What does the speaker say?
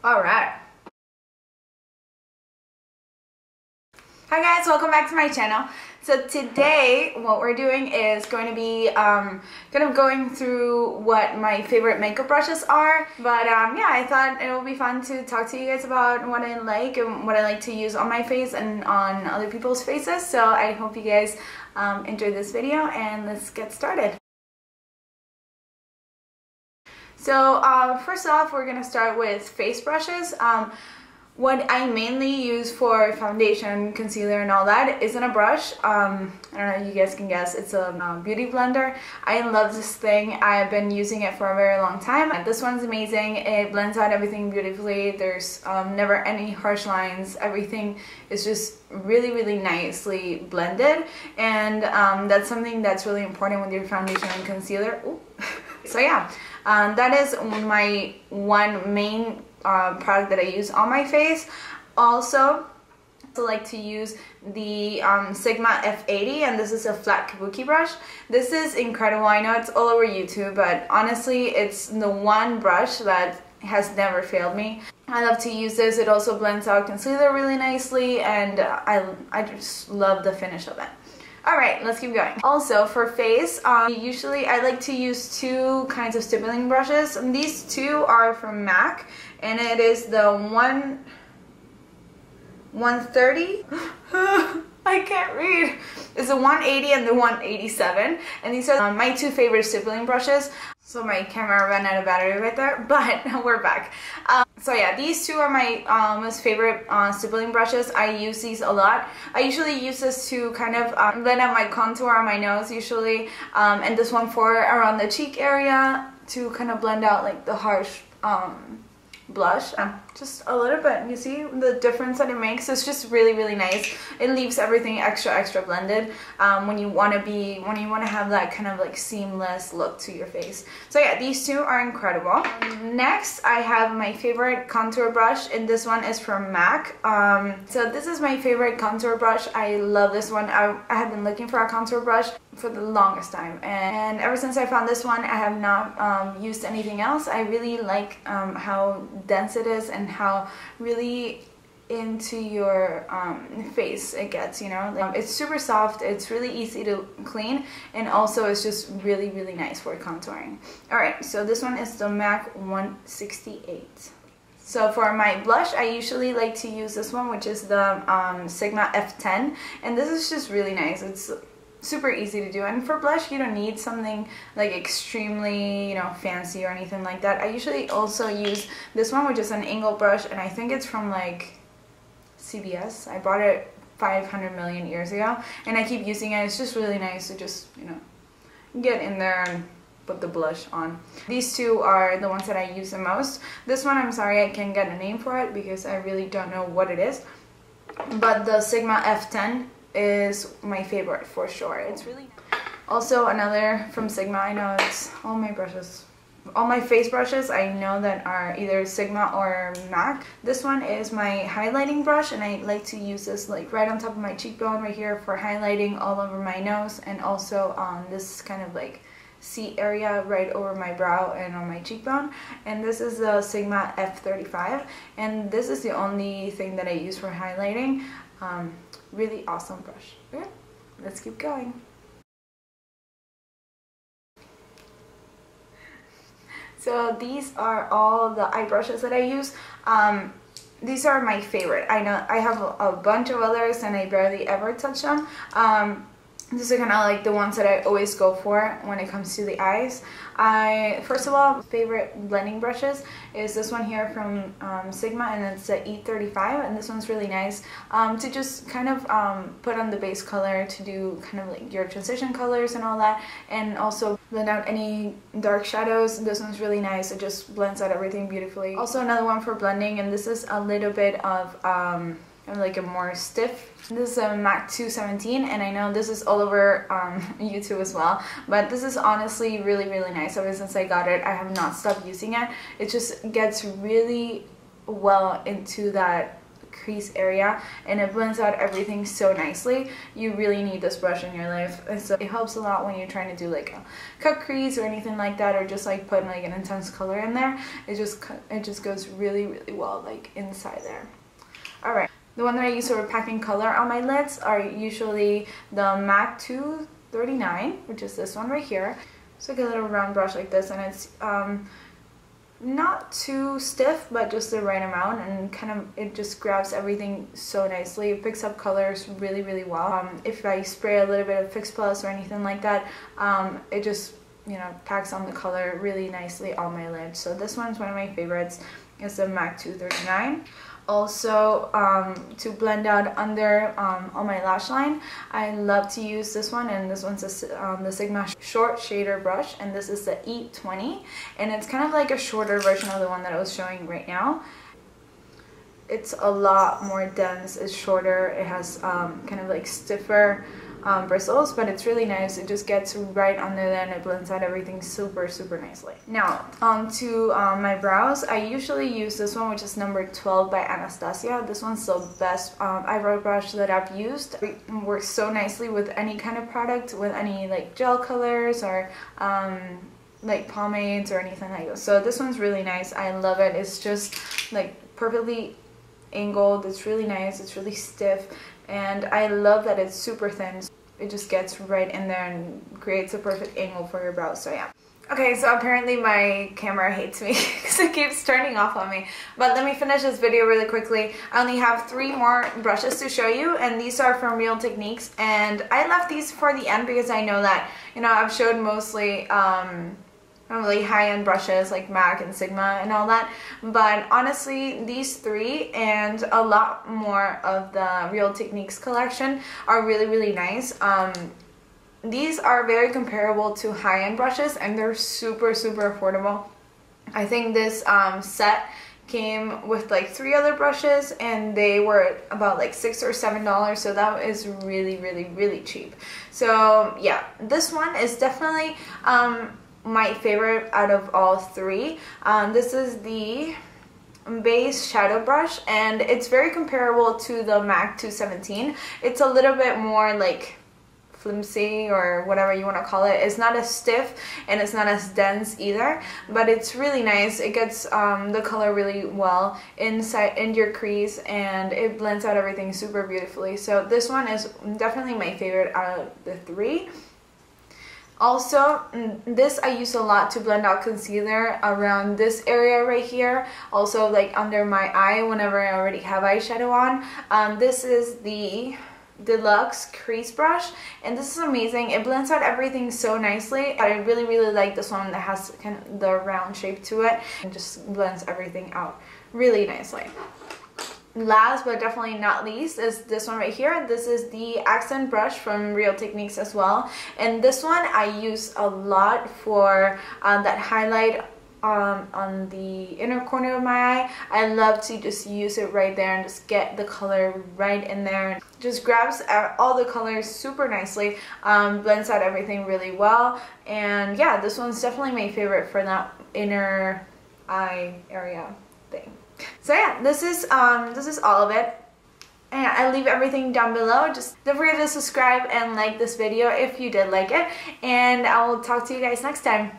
Alright. Hi guys, welcome back to my channel. So today what we're doing is going to be kind of going through what my favorite makeup brushes are. But yeah, I thought it would be fun to talk to you guys about what I like and what I like to use on my face and on other people's faces. So I hope you guys enjoyed this video, and let's get started. So first off, we're going to start with face brushes. What I mainly use for foundation, concealer, and all that isn't a brush. I don't know if you guys can guess. It's a beauty blender. I love this thing. I've been using it for a very long time. This one's amazing. It blends out everything beautifully. There's never any harsh lines. Everything is just really, really nicely blended. And that's something that's really important with your foundation and concealer. Ooh. So yeah, that is my one main product that I use on my face. Also, I like to use the Sigma F80, and this is a flat kabuki brush. This is incredible. I know it's all over YouTube, but honestly it's the one brush that has never failed me. I love to use this. It also blends out concealer really nicely, and I just love the finish of it. Alright, let's keep going. Also, for face, usually I like to use two kinds of stippling brushes. And these two are from MAC, and it is the 130. I can't read. It's the 180 and the 187, and these are my two favorite stippling brushes. So my camera ran out of battery right there, but we're back. So yeah, these two are my most favorite stippling brushes. I use these a lot. I usually use this to kind of blend out my contour on my nose usually, and this one for around the cheek area to kind of blend out like the harsh blush. Just a little bit. You see the difference that it makes? It's just really, really nice. It leaves everything extra blended when you want to have that kind of like seamless look to your face. So yeah, these two are incredible. Next, I have my favorite contour brush, and this one is from MAC. So this is my favorite contour brush. I love this one. I have been looking for a contour brush for the longest time, and ever since I found this one, I have not used anything else. I really like how dense it is and how really into your face it gets, you know. It's super soft, it's really easy to clean, and also it's just really, really nice for contouring. Alright, so this one is the MAC 168. So for my blush, I usually like to use this one, which is the Sigma F10, and this is just really nice. It's super easy to do, and for blush you don't need something like extremely, you know, fancy or anything like that. I usually also use this one, which is an angle brush, and I think it's from like CVS. I bought it 500 million years ago, and I keep using it. It's just really nice to just, you know, get in there and put the blush on. These two are the ones that I use the most. This one, I'm sorry, I can't get a name for it because I really don't know what it is, but the Sigma F10 is my favorite for sure. It's really nice. Also another from Sigma. I know it's all my brushes, all my face brushes I know that are either Sigma or MAC. This one is my highlighting brush, and I like to use this like right on top of my cheekbone right here for highlighting all over my nose, and also on this kind of like C area right over my brow and on my cheekbone. And this is the Sigma F35, and this is the only thing that I use for highlighting. Really awesome brush. Okay, let's keep going. So these are all the eye brushes that I use. These are my favorite. I know I have a bunch of others and I barely ever touch them. These are kind of like the ones that I always go for when it comes to the eyes. First of all, favorite blending brushes is this one here from Sigma, and it's the E35, and this one's really nice to just kind of put on the base color to do kind of like your transition colors and all that, and also blend out any dark shadows. This one's really nice. It just blends out everything beautifully. Also another one for blending, and this is a little bit of like a more stiff. This is a MAC 217, and I know this is all over YouTube as well, but this is honestly really, really nice. Ever since I got it, I have not stopped using it. It just gets really well into that crease area, and it blends out everything so nicely. You really need this brush in your life, and so it helps a lot when you're trying to do like a cut crease or anything like that, or just like put like an intense color in there. It just goes really, really well like inside there. Alright, the one that I use for packing color on my lids are usually the MAC 239, which is this one right here. It's like a little round brush like this, and it's not too stiff, but just the right amount, and kind of it just grabs everything so nicely. It picks up colors really, really well. If I spray a little bit of Fix Plus or anything like that, it just, you know, packs on the color really nicely on my lid. So this one's one of my favorites. It's the MAC 239. Also, to blend out under on my lash line, I love to use this one, and this one's the Sigma short shader brush, and this is the E20, and it's kind of like a shorter version of the one that I was showing right now. It's a lot more dense, it's shorter, it has kind of like stiffer bristles, but it's really nice. It just gets right under there and it blends out everything super, super nicely. Now, to my brows, I usually use this one, which is number 12 by Anastasia. This one's the best eyebrow brush that I've used. It works so nicely with any kind of product, with any like gel colors or like pomades or anything like this. So this one's really nice. I love it. It's just like perfectly angled. It's really nice. It's really stiff. And I love that it's super thin. It just gets right in there and creates a perfect angle for your brows. So yeah. Okay, so apparently my camera hates me because it keeps turning off on me. But let me finish this video really quickly. I only have 3 more brushes to show you, and these are from Real Techniques. And I left these for the end because I know that, you know, I've showed mostly really high-end brushes like MAC and Sigma and all that, but honestly these 3 and a lot more of the Real Techniques collection are really, really nice. These are very comparable to high-end brushes, and they're super, super affordable. I think this set came with like 3 other brushes, and they were about like $6 or $7, so that is really, really, really cheap. So yeah, this one is definitely my favorite out of all 3. This is the base shadow brush, and it's very comparable to the MAC 217. It's a little bit more like flimsy or whatever you want to call it. It's not as stiff and it's not as dense either, but it's really nice. It gets the color really well inside in your crease, and it blends out everything super beautifully. So this one is definitely my favorite out of the 3. Also, this I use a lot to blend out concealer around this area right here. Also, like under my eye whenever I already have eyeshadow on. This is the Deluxe Crease brush, and this is amazing. It blends out everything so nicely. I really, really like this one that has kind of the round shape to it, and just blends everything out really nicely. Last but definitely not least is this one right here. This is the accent brush from Real Techniques as well, and this one I use a lot for that highlight on the inner corner of my eye. I love to just use it right there and just get the color right in there. It just grabs all the colors super nicely, blends out everything really well, and yeah, this one's definitely my favorite for that inner eye area thing. So yeah, this is all of it, and I'll leave everything down below. Just don't forget to subscribe and like this video if you did like it, and I will talk to you guys next time.